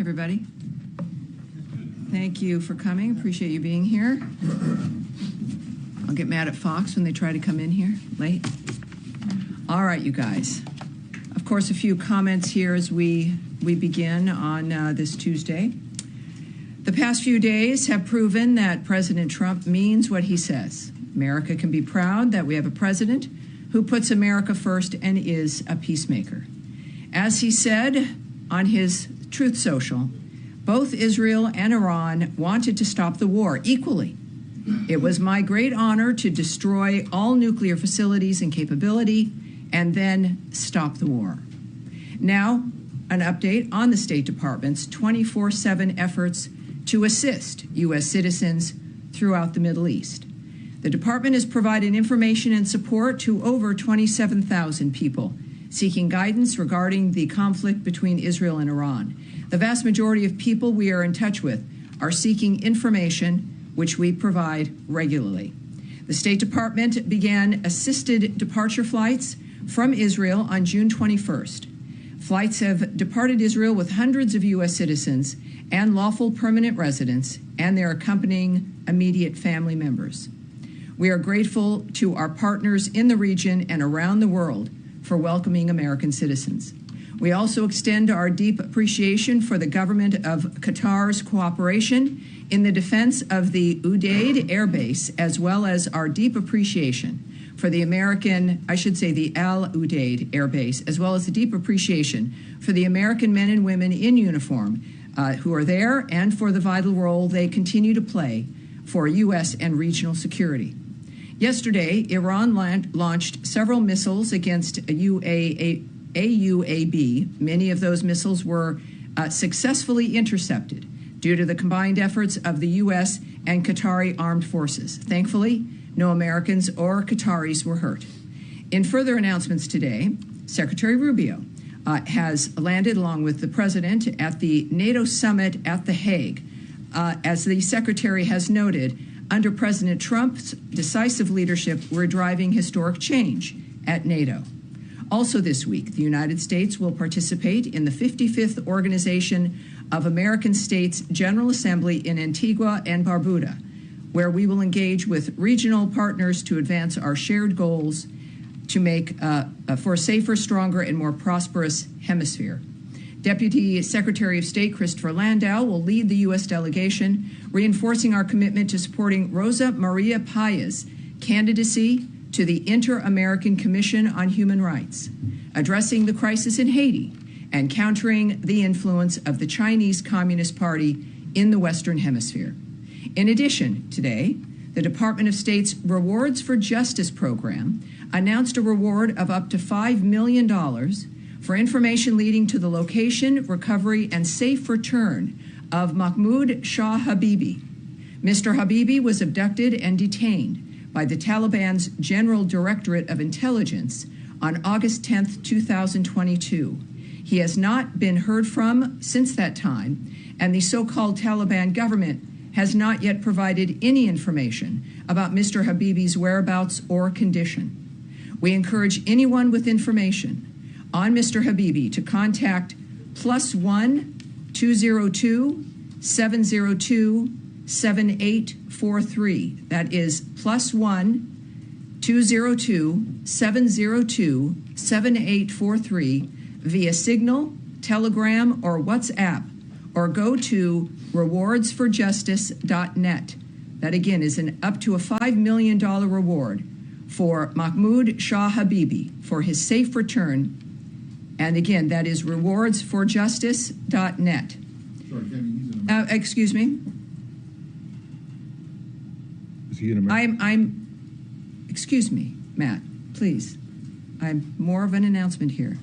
everybody. Thank you for coming. Appreciate you being here. I'll get mad at Fox when they try to come in here late. All right, you guys. Of course, a few comments here as we begin on this Tuesday. The past few days have proven that President Trump means what he says. America can be proud that we have a president who puts America first and is a peacemaker. As he said on his Truth Social, both Israel and Iran wanted to stop the war equally. It was my great honor to destroy all nuclear facilities and capability and then stop the war. Now, an update on the State Department's 24/7 efforts to assist U.S. citizens throughout the Middle East. The department has provided information and support to over 27,000 people seeking guidance regarding the conflict between Israel and Iran. The vast majority of people we are in touch with are seeking information, which we provide regularly. The State Department began assisted departure flights from Israel on June 21st. Flights have departed Israel with hundreds of U.S. citizens and lawful permanent residents and their accompanying immediate family members. We are grateful to our partners in the region and around the world for welcoming American citizens. We also extend our deep appreciation for the government of Qatar's cooperation in the defense of the Udeid Air Base, as well as our deep appreciation for the the Al Udeid Air Base, as well as the deep appreciation for the American men and women in uniform who are there and for the vital role they continue to play for U.S. and regional security. Yesterday, Iran launched several missiles against AUAB. Many of those missiles were successfully intercepted due to the combined efforts of the U.S. and Qatari armed forces. Thankfully, no Americans or Qataris were hurt. In further announcements today, Secretary Rubio has landed along with the president at the NATO summit at The Hague. As the secretary has noted, under President Trump's decisive leadership, we're driving historic change at NATO. Also this week, the United States will participate in the 55th Organization of American States General Assembly in Antigua and Barbuda, where we will engage with regional partners to advance our shared goals to make for a safer, stronger, and more prosperous hemisphere. Deputy Secretary of State Christopher Landau will lead the U.S. delegation, reinforcing our commitment to supporting Rosa Maria Paya's candidacy to the Inter-American Commission on Human Rights, addressing the crisis in Haiti, and countering the influence of the Chinese Communist Party in the Western Hemisphere. In addition, today, the Department of State's Rewards for Justice program announced a reward of up to $5 million for information leading to the location, recovery, and safe return of Mahmoud Shah Habibi. Mr. Habibi was abducted and detained by the Taliban's General Directorate of Intelligence on August 10, 2022. He has not been heard from since that time, and the so-called Taliban government has not yet provided any information about Mr. Habibi's whereabouts or condition. We encourage anyone with information on Mr. Habibi to contact +1 202 702 7843. That is +1 202 702 7843 via Signal, Telegram, or WhatsApp, or go to rewardsforjustice.net. That again is an up to a $5 million reward for Mahmoud Shah Habibi for his safe return. And again, that is rewardsforjustice.net. Sorry, Tammy, excuse me? Is he in America? Excuse me, Matt, please. I'm more of an announcement here.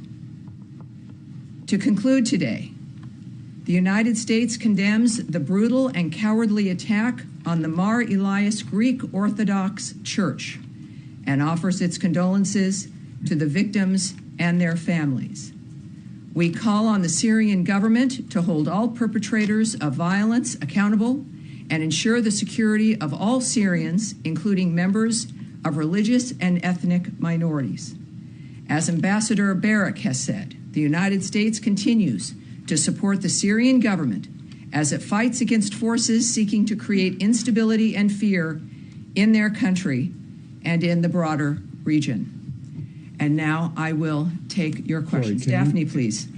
To conclude today, the United States condemns the brutal and cowardly attack on the Mar Elias Greek Orthodox Church and offers its condolences to the victims and their families. We call on the Syrian government to hold all perpetrators of violence accountable and ensure the security of all Syrians, including members of religious and ethnic minorities. As Ambassador Barrack has said, the United States continues to support the Syrian government as it fights against forces seeking to create instability and fear in their country and in the broader region. And now I will take your questions. Daphne, please.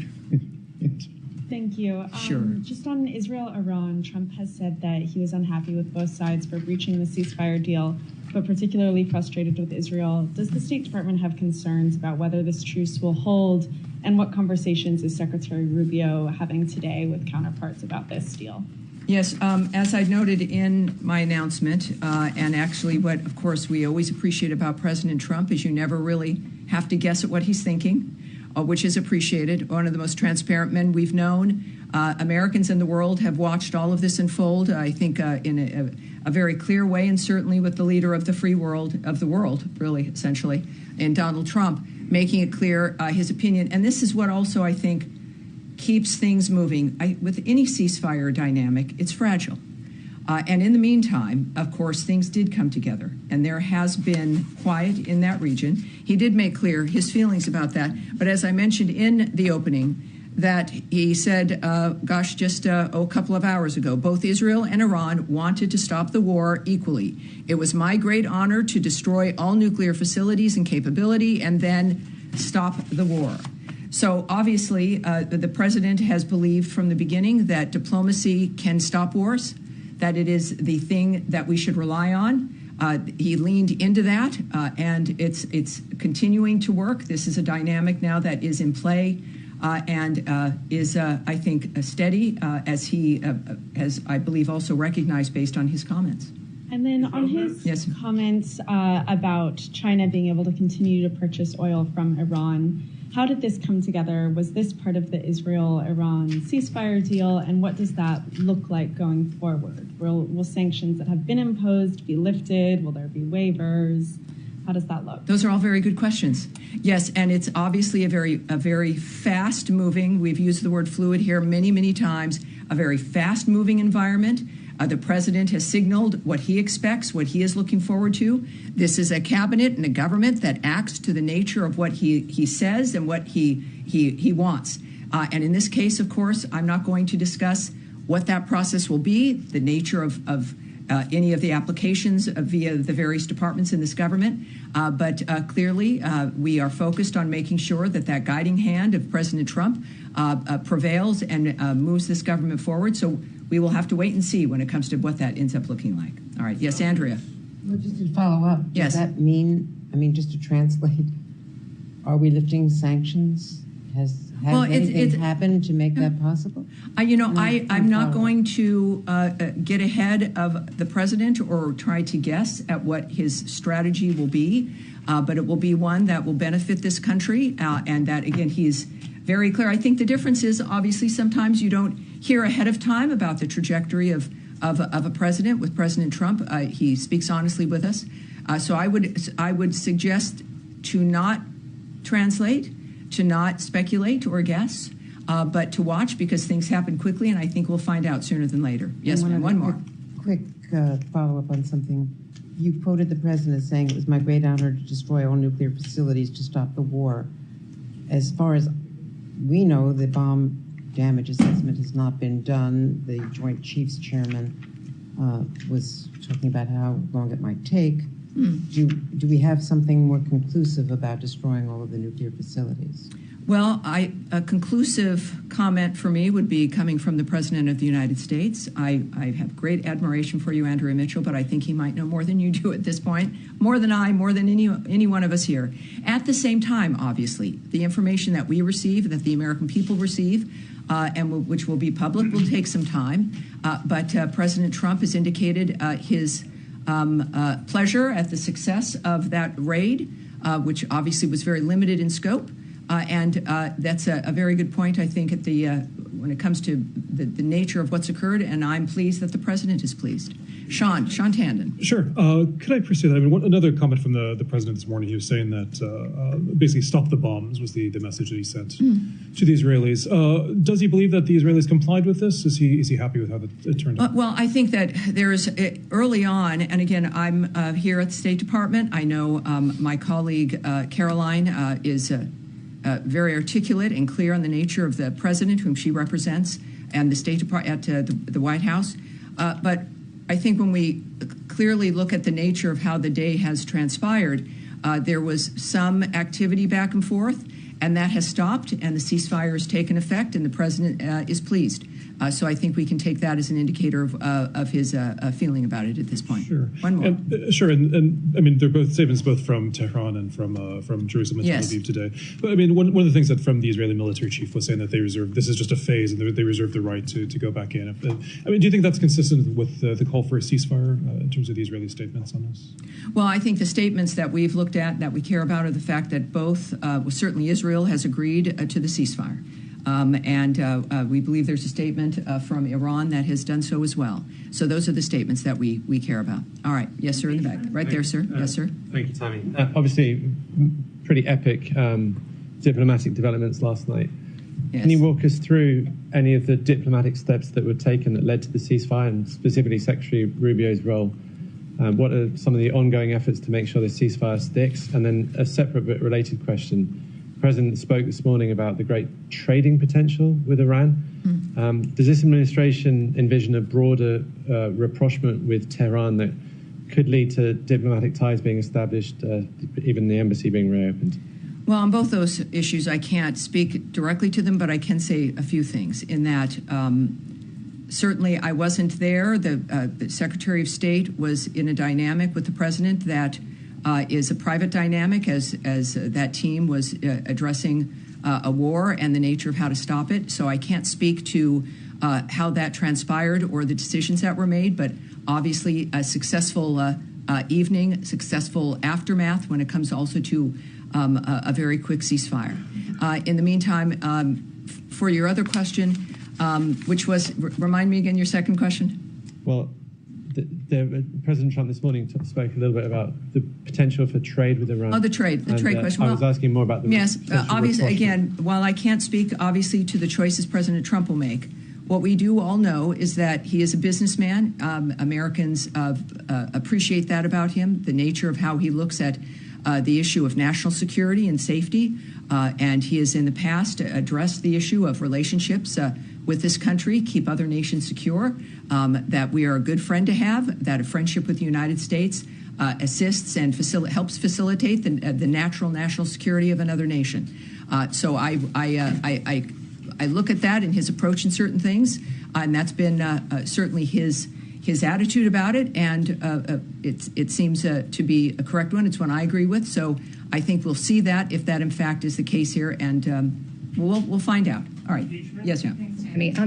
Thank you. Sure. Just on Israel-Iran, Trump has said that he was unhappy with both sides for breaching the ceasefire deal, but particularly frustrated with Israel. Does the State Department have concerns about whether this truce will hold, and what conversations is Secretary Rubio having today with counterparts about this deal? Yes, as I noted in my announcement, and actually what, of course, we always appreciate about President Trump is you never really have to guess at what he's thinking, which is appreciated. One of the most transparent men we've known. Americans in the world have watched all of this unfold, I think, in a very clear way, and certainly with the leader of the free world, of the world, really, essentially, in Donald Trump, making it clear his opinion. And this is what also, I think, keeps things moving. With any ceasefire dynamic, it's fragile. And in the meantime, of course, things did come together, and there has been quiet in that region. He did make clear his feelings about that. But as I mentioned in the opening, that he said, just a couple of hours ago, both Israel and Iran wanted to stop the war equally. It was my great honor to destroy all nuclear facilities and capability and then stop the war. So obviously, the president has believed from the beginning that diplomacy can stop wars, that it is the thing that we should rely on. He leaned into that, and it's continuing to work. This is a dynamic now that is in play and is, I think, steady, as he has, I believe, also recognized based on his comments. And then on his comments about China being able to continue to purchase oil from Iran, how did this come together? Was this part of the Israel-Iran ceasefire deal? And what does that look like going forward? Will sanctions that have been imposed be lifted? Will there be waivers? How does that look? Those are all very good questions. Yes, and it's obviously a very fast-moving, we've used the word fluid here many, many times, a very fast-moving environment. The president has signaled what he expects, what he is looking forward to. This is a cabinet and a government that acts to the nature of what he says and what he wants. And in this case, of course, I'm not going to discuss what that process will be, the nature of any of the applications via the various departments in this government. But clearly, we are focused on making sure that guiding hand of President Trump prevails and moves this government forward. So we will have to wait and see when it comes to what that ends up looking like. All right. Yes, Andrea. Well, just to follow up, yes. Does that mean, just to translate, are we lifting sanctions? Has anything happened to make that possible? I'm not going to get ahead of the president or try to guess at what his strategy will be, but it will be one that will benefit this country, and that, again, he's very clear. I think the difference is, obviously, sometimes you don't hear ahead of time about the trajectory of a president. With President Trump, he speaks honestly with us. So I would suggest to not translate, to not speculate or guess, but to watch, because things happen quickly, and I think we'll find out sooner than later. Yes, ma'am. One more. Quick follow-up on something. You quoted the president as saying it was my great honor to destroy all nuclear facilities to stop the war. As far as we know, the bomb damage assessment has not been done. The Joint Chiefs Chairman was talking about how long it might take. Do we have something more conclusive about destroying all of the nuclear facilities? Well, a conclusive comment for me would be coming from the President of the United States. I have great admiration for you, Andrea Mitchell, but I think he might know more than you do at this point, more than I, more than any one of us here. At the same time, obviously, the information that we receive, that the American people receive, and which will be public, will take some time. But President Trump has indicated his pleasure at the success of that raid, which obviously was very limited in scope. And that's a very good point, I think, at when it comes to the nature of what's occurred, and I'm pleased that the president is pleased. Sean Tandon. Sure. Could I pursue that? I mean, another comment from the president this morning, he was saying that basically stop the bombs was the message that he sent to the Israelis. Does he believe that the Israelis complied with this? Is he happy with how it turned out? Well, I think that there's early on, and again, I'm here at the State Department. I know my colleague Caroline is very articulate and clear on the nature of the president whom she represents and the State Department at the White House. But I think when we clearly look at the nature of how the day has transpired, there was some activity back and forth, and that has stopped, and the ceasefire has taken effect, and the president is pleased. So I think we can take that as an indicator of his feeling about it at this point. Sure. One more. And I mean, they're both statements both from Tehran and from Jerusalem and Tel Aviv today. But I mean, one of the things that from the Israeli military chief was saying that this is just a phase, and they reserve the right to go back in. I mean, do you think that's consistent with the call for a ceasefire in terms of the Israeli statements on this? Well, I think the statements that we've looked at that we care about are the fact that both, certainly Israel has agreed to the ceasefire. And we believe there's a statement from Iran that has done so as well. So those are the statements that we care about. All right. Yes, sir, in the back. Right there, sir. Yes, sir. Thank you, Tammy. Obviously, pretty epic diplomatic developments last night. Yes. Can you walk us through any of the diplomatic steps that were taken that led to the ceasefire, and specifically Secretary Rubio's role? What are some of the ongoing efforts to make sure the ceasefire sticks? And then a separate but related question. The President spoke this morning about the great trading potential with Iran. Does this administration envision a broader rapprochement with Tehran that could lead to diplomatic ties being established, even the embassy being reopened? Well, on both those issues, I can't speak directly to them, but I can say a few things in that certainly I wasn't there. The Secretary of State was in a dynamic with the President that is a private dynamic as that team was addressing a war and the nature of how to stop it. So I can't speak to how that transpired or the decisions that were made, but obviously a successful evening, successful aftermath when it comes also to a very quick ceasefire. In the meantime, for your other question, which was, remind me again your second question? Well, President Trump this morning spoke a little bit about the potential for trade with Iran. Oh, the trade question. I was asking more about the yes, obviously, again, while I can't speak obviously to the choices President Trump will make, what we do all know is that he is a businessman. Americans appreciate that about him, the nature of how he looks at the issue of national security and safety, and he has in the past addressed the issue of relationships with this country, keep other nations secure, that we are a good friend to have, that a friendship with the United States assists and helps facilitate the natural national security of another nation. So I look at that in his approach in certain things, and that's been certainly his attitude about it, and it seems to be a correct one. It's one I agree with. So I think we'll see that if that in fact is the case here, and we'll find out. All right. Yes, ma'am.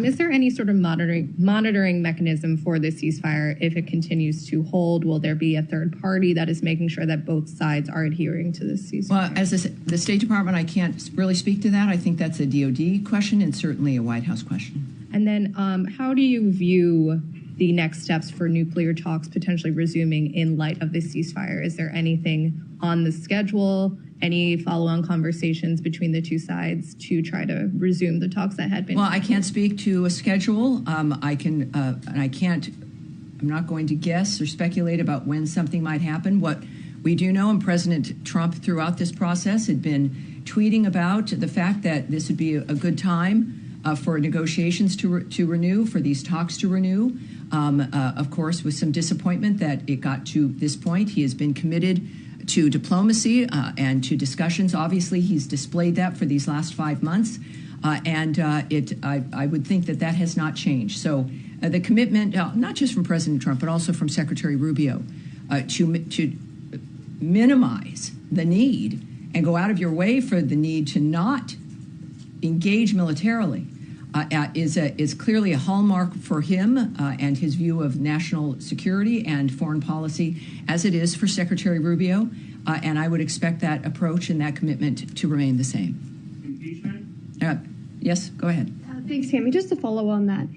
Is there any sort of monitoring mechanism for the ceasefire if it continues to hold? Will there be a third party that is making sure that both sides are adhering to this ceasefire? Well, as the State Department, I can't really speak to that. I think that's a DOD question and certainly a White House question. And then how do you view the next steps for nuclear talks potentially resuming in light of the ceasefire? Is there anything on the schedule? Any follow-on conversations between the two sides to try to resume the talks that had been? Well, I can't speak to a schedule. I'm not going to guess or speculate about when something might happen. What we do know, and President Trump throughout this process had been tweeting about the fact that this would be a good time for negotiations to renew, for these talks to renew. Of course, with some disappointment that it got to this point. He has been committed to diplomacy and to discussions. Obviously, he's displayed that for these last 5 months, and I would think that has not changed. So the commitment, not just from President Trump, but also from Secretary Rubio, to minimize the need and go out of your way for the need to not engage militarily is clearly a hallmark for him and his view of national security and foreign policy, as it is for Secretary Rubio. And I would expect that approach and that commitment to remain the same. Impeachment? Yes, go ahead. Thanks, Tammy. Just to follow on that,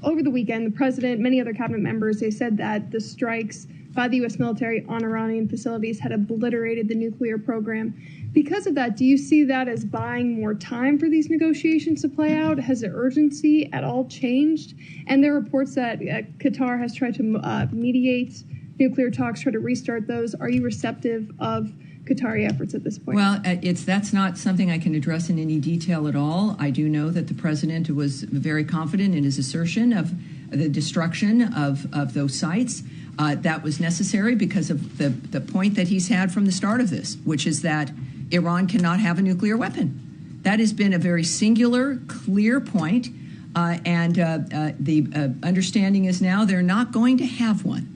over the weekend, the president, many other cabinet members, they said that the strikes by the U.S. military on Iranian facilities had obliterated the nuclear program. Because of that, do you see that as buying more time for these negotiations to play out? Has the urgency at all changed? And there are reports that Qatar has tried to mediate nuclear talks, try to restart those. Are you receptive of Qatari efforts at this point? Well, that's not something I can address in any detail at all. I do know that the president was very confident in his assertion of the destruction of those sites. That was necessary because of the point that he's had from the start of this, which is that Iran cannot have a nuclear weapon. That has been a very singular, clear point, and the understanding is now they're not going to have one.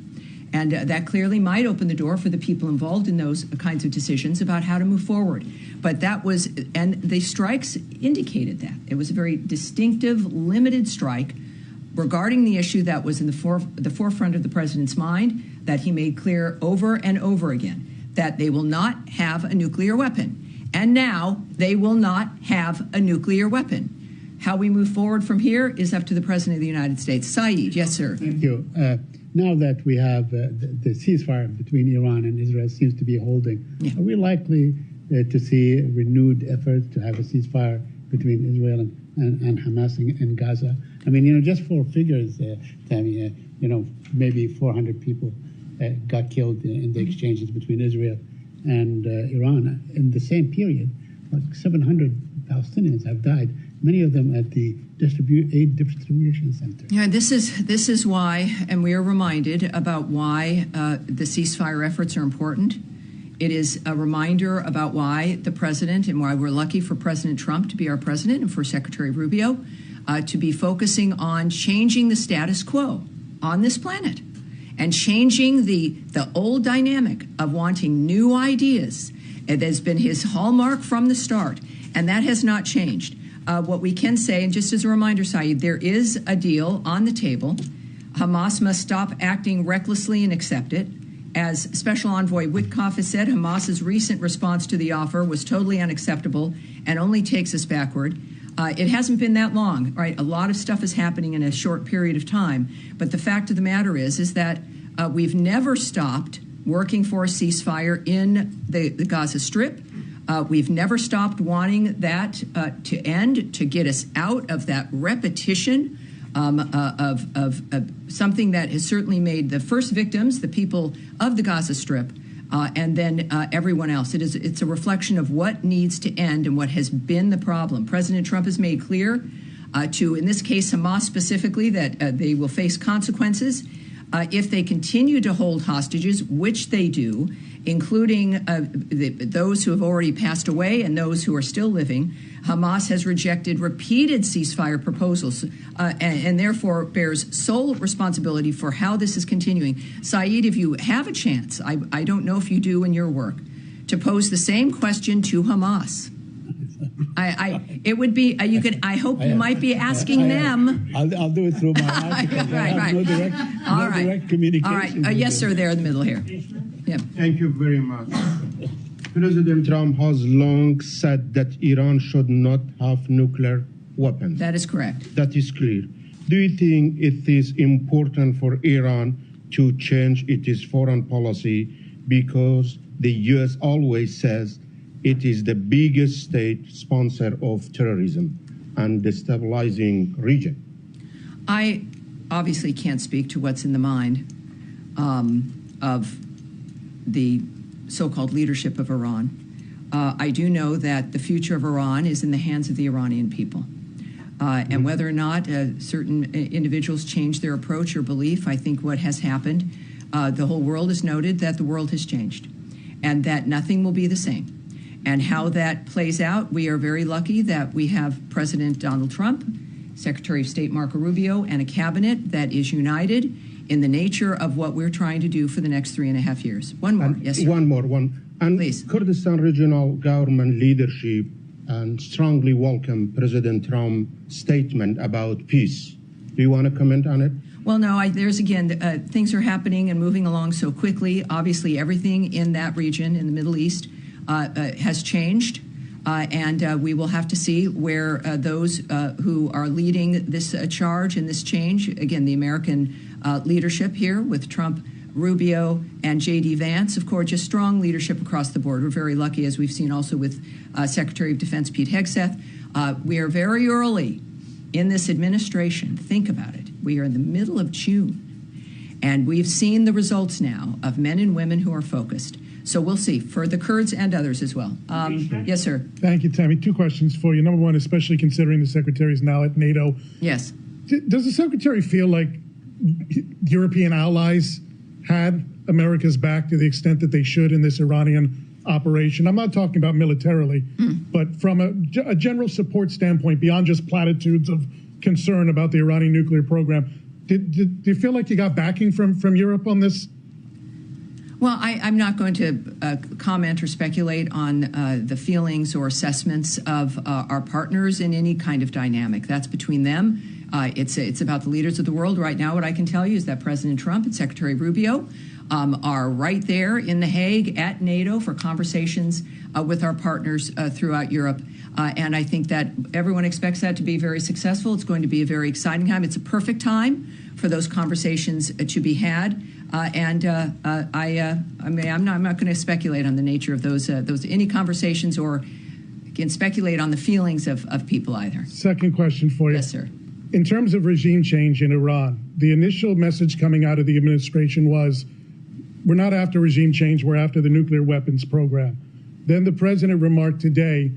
And that clearly might open the door for the people involved in those kinds of decisions about how to move forward. But that was, and the strikes indicated that. It was a very distinctive, limited strike regarding the issue that was in the forefront of the president's mind, that he made clear over and over again, that they will not have a nuclear weapon. And now they will not have a nuclear weapon. How we move forward from here is up to the President of the United States. Saeed, yes, sir. Thank you. Now that we have the ceasefire between Iran and Israel seems to be holding, are we likely to see renewed efforts to have a ceasefire between Israel and Hamas in Gaza? I mean, just for figures, Tammy, maybe 400 people got killed in the exchanges between Israel and Iran. In the same period, like 700 Palestinians have died, many of them at the aid distribution center. Yeah, this is why, and we are reminded about why the ceasefire efforts are important. It is a reminder about why the president, and why we're lucky for President Trump to be our president and for Secretary Rubio to be focusing on changing the status quo on this planet and changing the old dynamic of wanting new ideas. It has been his hallmark from the start, and that has not changed. What we can say, and just as a reminder, Saeed, there is a deal on the table. Hamas must stop acting recklessly and accept it. As Special Envoy Witkoff has said, Hamas's recent response to the offer was totally unacceptable and only takes us backward. It hasn't been that long, right? A lot of stuff is happening in a short period of time. But the fact of the matter is that we've never stopped working for a ceasefire in the Gaza Strip. We've never stopped wanting that to end, to get us out of that repetition of something that has certainly made the first victims, the people of the Gaza Strip, and then everyone else. It's a reflection of what needs to end and what has been the problem. President Trump has made clear to, in this case, Hamas specifically, that they will face consequences if they continue to hold hostages, which they do, including those who have already passed away and those who are still living. Hamas has rejected repeated ceasefire proposals and therefore bears sole responsibility for how this is continuing. Saeed, if you have a chance, I don't know if you do in your work, to pose the same question to Hamas. It would be you could. I hope you might be asking them. I'll do it through my article. right. No direct communication. All right. Yes, sir. There in the middle here. Yep. Thank you very much. President Trump has long said that Iran should not have nuclear weapons. That is correct. That is clear. Do you think it is important for Iran to change its foreign policy because the U.S. always says it is the biggest state sponsor of terrorism and destabilizing region? I obviously can't speak to what's in the mind of the so-called leadership of Iran. I do know that the future of Iran is in the hands of the Iranian people. And whether or not certain individuals change their approach or belief, I think what has happened, the whole world has noted that the world has changed and that nothing will be the same. And how that plays out, we are very lucky that we have President Donald Trump, Secretary of State Marco Rubio, and a cabinet that is united in the nature of what we're trying to do for the next 3.5 years. One more. Yes, sir. One more. And please. Kurdistan regional government leadership and strongly welcome President Trump's statement about peace. Do you want to comment on it? Well, no, there's again, things are happening and moving along so quickly. Obviously, everything in that region, in the Middle East, has changed. And we will have to see where those who are leading this charge and this change, again, the American leadership here with Trump, Rubio, and J.D. Vance, of course, just strong leadership across the board. We're very lucky, as we've seen also with Secretary of Defense Pete Hegseth. We are very early in this administration. Think about it. We are in the middle of June, and we've seen the results now of men and women who are focused. So we'll see for the Kurds and others as well. Yes, sir. Thank you, Tammy. Two questions for you. Number one, especially considering the Secretary is now at NATO. Yes. Does the Secretary feel like European allies had America's back to the extent that they should in this Iranian operation? I'm not talking about militarily, but from a general support standpoint, beyond just platitudes of concern about the Iranian nuclear program, do you feel like you got backing from Europe on this? Well, I'm not going to comment or speculate on the feelings or assessments of our partners in any kind of dynamic. That's between them. It's about the leaders of the world. Right now, what I can tell you is that President Trump and Secretary Rubio are right there in The Hague at NATO for conversations with our partners throughout Europe. And I think that everyone expects that to be very successful. It's going to be a very exciting time. It's a perfect time for those conversations to be had. I'm not going to speculate on the nature of those any conversations or again speculate on the feelings of people either. Second question for you. Yes, sir. In terms of regime change in Iran, the initial message coming out of the administration was, we're not after regime change, we're after the nuclear weapons program. Then the president remarked today,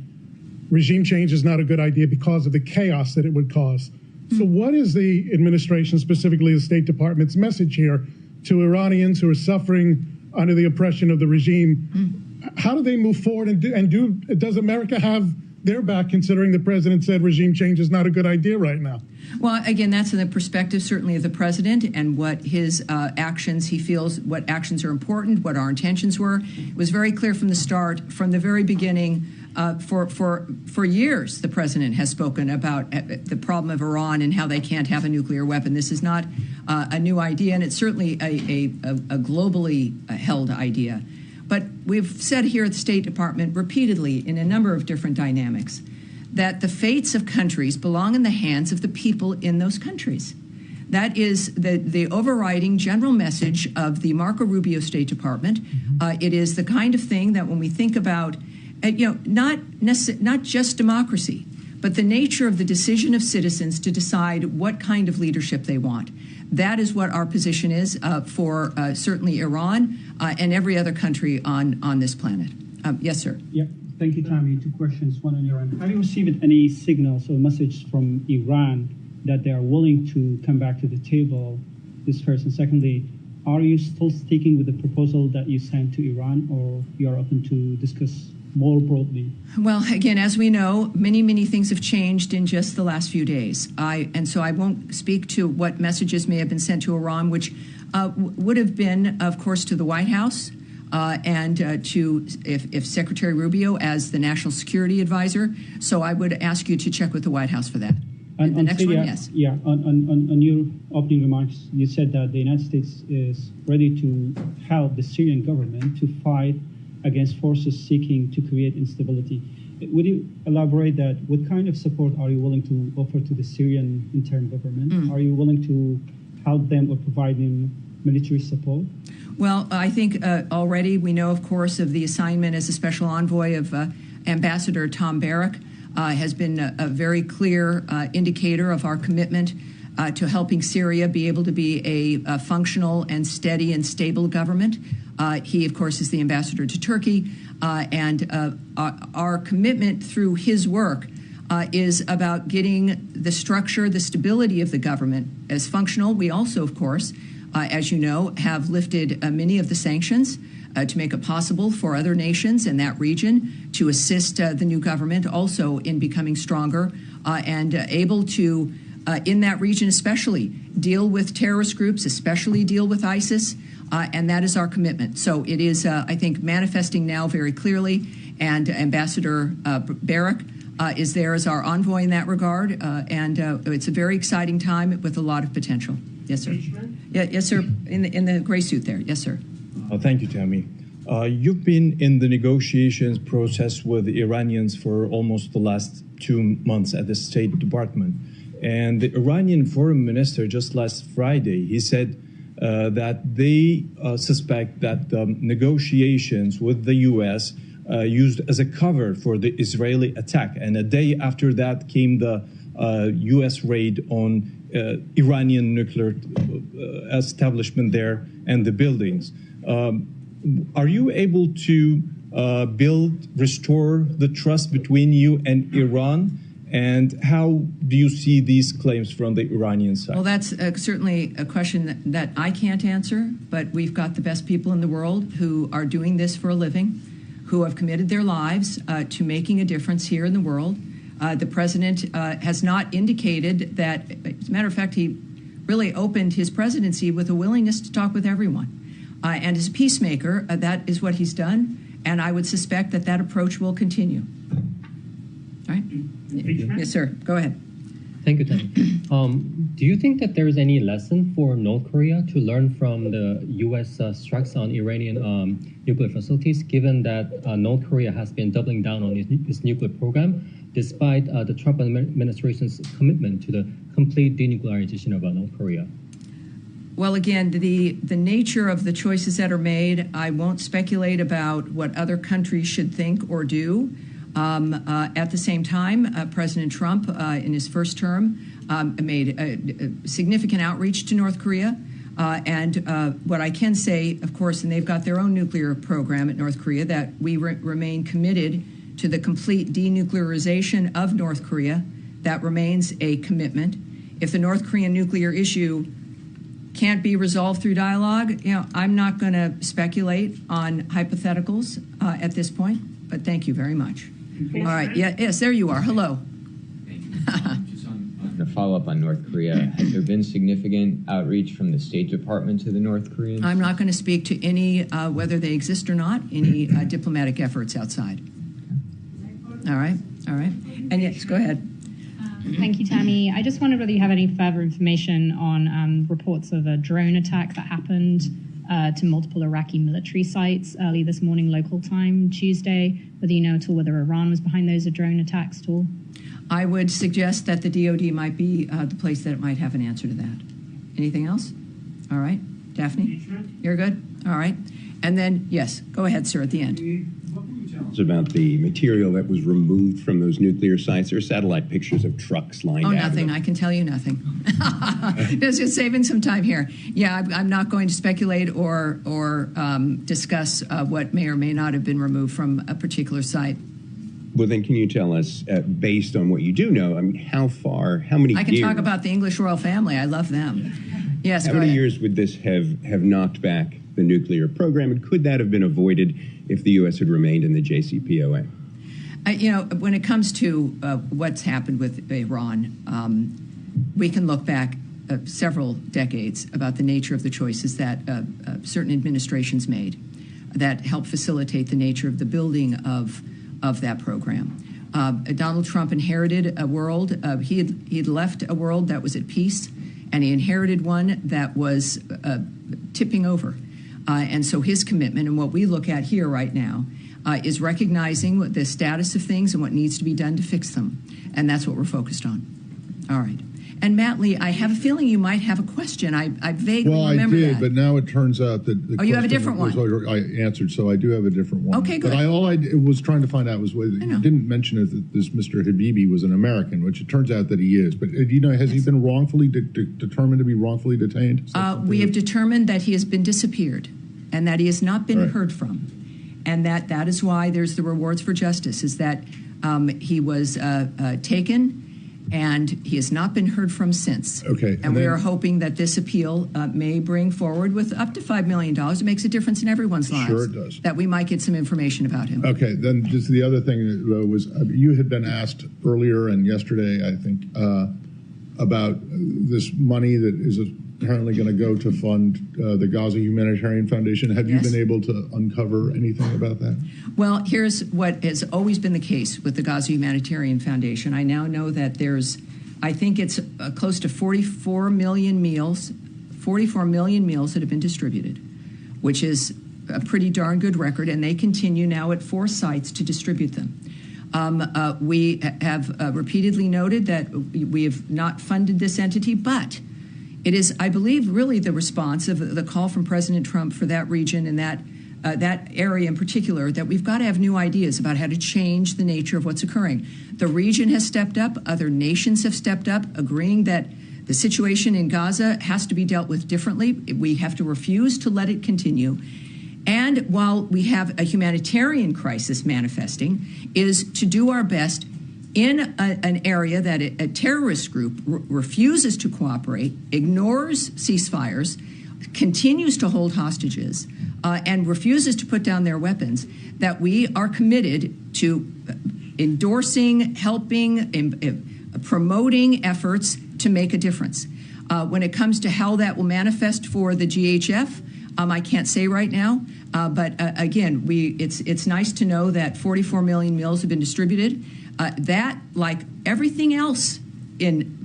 regime change is not a good idea because of the chaos that it would cause. So what is the administration, specifically the State Department's message here to Iranians who are suffering under the oppression of the regime? How do they move forward and does America have their back, considering the president said regime change is not a good idea right now? Well, again, that's in the perspective certainly of the president and what his actions, he feels what actions are important, what our intentions were. It was very clear from the start, from the very beginning. For years, the president has spoken about the problem of Iran and how they can't have a nuclear weapon. This is not a new idea, and it's certainly a globally held idea. But we've said here at the State Department repeatedly in a number of different dynamics that the fates of countries belong in the hands of the people in those countries. That is the overriding general message of the Marco Rubio State Department. It is the kind of thing that when we think about not just democracy, but the nature of the decision of citizens to decide what kind of leadership they want. That is what our position is for certainly Iran and every other country on this planet. Yes, sir. Yeah, thank you, Tammy. Two questions, one on Iran. Have you received any signals or message from Iran that they are willing to come back to the table? This first. And secondly, are you still sticking with the proposal that you sent to Iran, or you are open to discuss more broadly? Well, again, as we know, many things have changed in just the last few days. And so I won't speak to what messages may have been sent to Iran, which would have been, of course, to the White House and to if Secretary Rubio as the National Security Advisor. So I would ask you to check with the White House for that. And the next Syria, one, yes. Yeah, on your opening remarks, you said that the United States is ready to help the Syrian government to fight against forces seeking to create instability. Would you elaborate that? What kind of support are you willing to offer to the Syrian interim government? Are you willing to help them or provide them military support? Well, I think already we know, of course, of the assignment as a special envoy of Ambassador Tom Barrack has been a very clear indicator of our commitment to helping Syria be able to be a functional and steady and stable government. He, of course, is the ambassador to Turkey, and our commitment through his work is about getting the structure, the stability of the government as functional. We also, of course, as you know, have lifted many of the sanctions to make it possible for other nations in that region to assist the new government also in becoming stronger and able to, in that region especially, deal with terrorist groups, especially deal with ISIS. And that is our commitment. So it is, I think, manifesting now very clearly. And Ambassador Barrack is there as our envoy in that regard. And it's a very exciting time with a lot of potential. Yes, sir. Yeah, yes, sir. In the gray suit there. Yes, sir. Thank you, Tammy. You've been in the negotiations process with the Iranians for almost the last 2 months at the State Department. And the Iranian foreign minister just last Friday, he said that they suspect that the negotiations with the U.S. Used as a cover for the Israeli attack. And a day after that came the U.S. raid on Iranian nuclear establishment there and the buildings. are you able to restore the trust between you and Iran? And how do you see these claims from the Iranian side? Well, that's certainly a question that I can't answer, but we've got the best people in the world who are doing this for a living, who have committed their lives to making a difference here in the world. The president has not indicated that, as a matter of fact, he really opened his presidency with a willingness to talk with everyone. And as a peacemaker, that is what he's done, and I would suspect that that approach will continue. All right? Yes, sir. Go ahead. Thank you, Tammy. Do you think that there is any lesson for North Korea to learn from the U.S. strikes on Iranian nuclear facilities, given that North Korea has been doubling down on its nuclear program, despite the Trump administration's commitment to the complete denuclearization of North Korea? Well, again, the nature of the choices that are made, I won't speculate about what other countries should think or do. At the same time, President Trump, in his first term, made a significant outreach to North Korea. And what I can say, of course, and they've got their own nuclear program at North Korea, that we remain committed to the complete denuclearization of North Korea. That remains a commitment. If the North Korean nuclear issue can't be resolved through dialogue, I'm not going to speculate on hypotheticals at this point, but thank you very much. All right. Yes, there you are. Hello. Just on a follow-up on North Korea, has there been significant outreach from the State Department to the North Koreans? I'm not going to speak to any, whether they exist or not, any diplomatic efforts outside. All right. All right. And yes, go ahead. Thank you, Tammy. I just wondered whether you have any further information on reports of a drone attack that happened to multiple Iraqi military sites early this morning, local time, Tuesday, whether you know at all whether Iran was behind those drone attacks at all? I would suggest that the DOD might be the place that it might have an answer to that. Anything else? All right. Daphne? You're good? All right. And then, yes, go ahead, sir, at the end. About the material that was removed from those nuclear sites. There are satellite pictures of trucks lined out. Oh, nothing. I can tell you nothing. Just saving some time here. Yeah, I'm not going to speculate or discuss what may or may not have been removed from a particular site. Well, then can you tell us, based on what you do know, I mean, how many I can years? Talk about the English royal family. I love them. Yes, How many years would this have knocked back the nuclear program, and could that have been avoided if the U.S. had remained in the JCPOA? When it comes to what's happened with Iran, we can look back several decades about the nature of the choices that certain administrations made that helped facilitate the nature of the building of that program. Donald Trump inherited a world, he'd left a world that was at peace, and he inherited one that was tipping over. And so his commitment, and what we look at here right now, is recognizing the status of things and what needs to be done to fix them. And that's what we're focused on. All right. And Matt Lee, I have a feeling you might have a question. I vaguely remember that. Well, I did, but now it turns out that the you have a different one. I answered, so I do have a different one. Okay, good. But all I was trying to find out was whether you didn't mention it, that this Mr. Habibi was an American, which it turns out that he is. But has he been wrongfully determined to be wrongfully detained? We have determined that he has been disappeared and that he has not been heard from. And that is why there's the rewards for justice, is that he was taken and he has not been heard from since. Okay. And we are hoping that this appeal may bring forward with up to $5 million. It makes a difference in everyone's lives. Sure it does. That we might get some information about him. Okay. Then just the other thing was you had been asked earlier and yesterday, I think, about this money that is apparently going to go to fund the Gaza Humanitarian Foundation. Have you been able to uncover anything about that? Well, here's what has always been the case with the Gaza Humanitarian Foundation. I now know that I think it's close to 44 million meals that have been distributed, which is a pretty darn good record, and they continue now at 4 sites to distribute them. We have repeatedly noted that we have not funded this entity, but it is, I believe, really the response of the call from President Trump for that region and that area in particular, that we've got to have new ideas about how to change the nature of what's occurring. The region has stepped up. Other nations have stepped up, agreeing that the situation in Gaza has to be dealt with differently. We have to refuse to let it continue. And while we have a humanitarian crisis manifesting, is to do our best in an area that a terrorist group refuses to cooperate, ignores ceasefires, continues to hold hostages, and refuses to put down their weapons, that we are committed to endorsing, helping, promoting efforts to make a difference. When it comes to how that will manifest for the GHF, I can't say right now, but again, it's nice to know that 44 million meals have been distributed. That, like everything else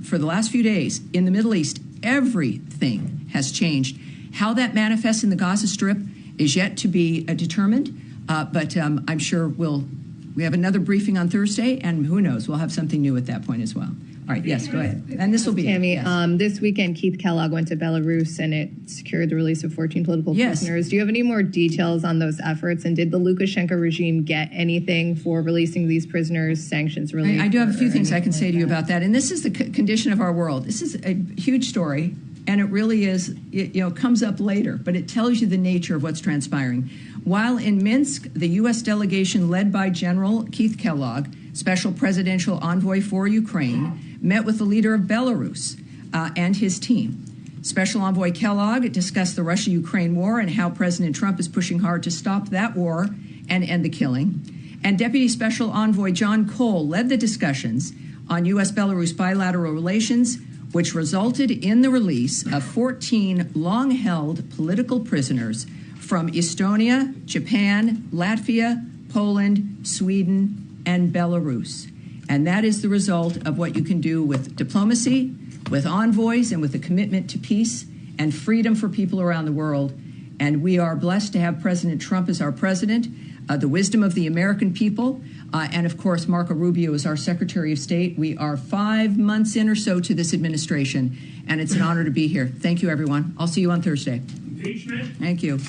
for the last few days in the Middle East, everything has changed. How that manifests in the Gaza Strip is yet to be determined, but I'm sure we have another briefing on Thursday, and who knows, we'll have something new at that point as well. All right, yes, go ahead. And this will be Tammy, yes. This weekend, Keith Kellogg went to Belarus and it secured the release of 14 political prisoners. Do you have any more details on those efforts? And did the Lukashenko regime get anything for releasing these prisoners, sanctions relief? I do have a few things I can say to you about that. And this is the condition of our world. This is a huge story, and it really is, comes up later, but it tells you the nature of what's transpiring. While in Minsk, the U.S. delegation led by General Keith Kellogg, Special Presidential Envoy for Ukraine, met with the leader of Belarus and his team. Special Envoy Kellogg discussed the Russia-Ukraine war and how President Trump is pushing hard to stop that war and end the killing. And Deputy Special Envoy John Cole led the discussions on U.S.-Belarus bilateral relations, which resulted in the release of 14 long-held political prisoners from Estonia, Japan, Latvia, Poland, Sweden, and Belarus. And that is the result of what you can do with diplomacy, with envoys, and with a commitment to peace and freedom for people around the world. And we are blessed to have President Trump as our president, the wisdom of the American people, and of course, Marco Rubio is our Secretary of State. We are 5 months in or so to this administration, and it's an honor to be here. Thank you, everyone. I'll see you on Thursday. Thank you.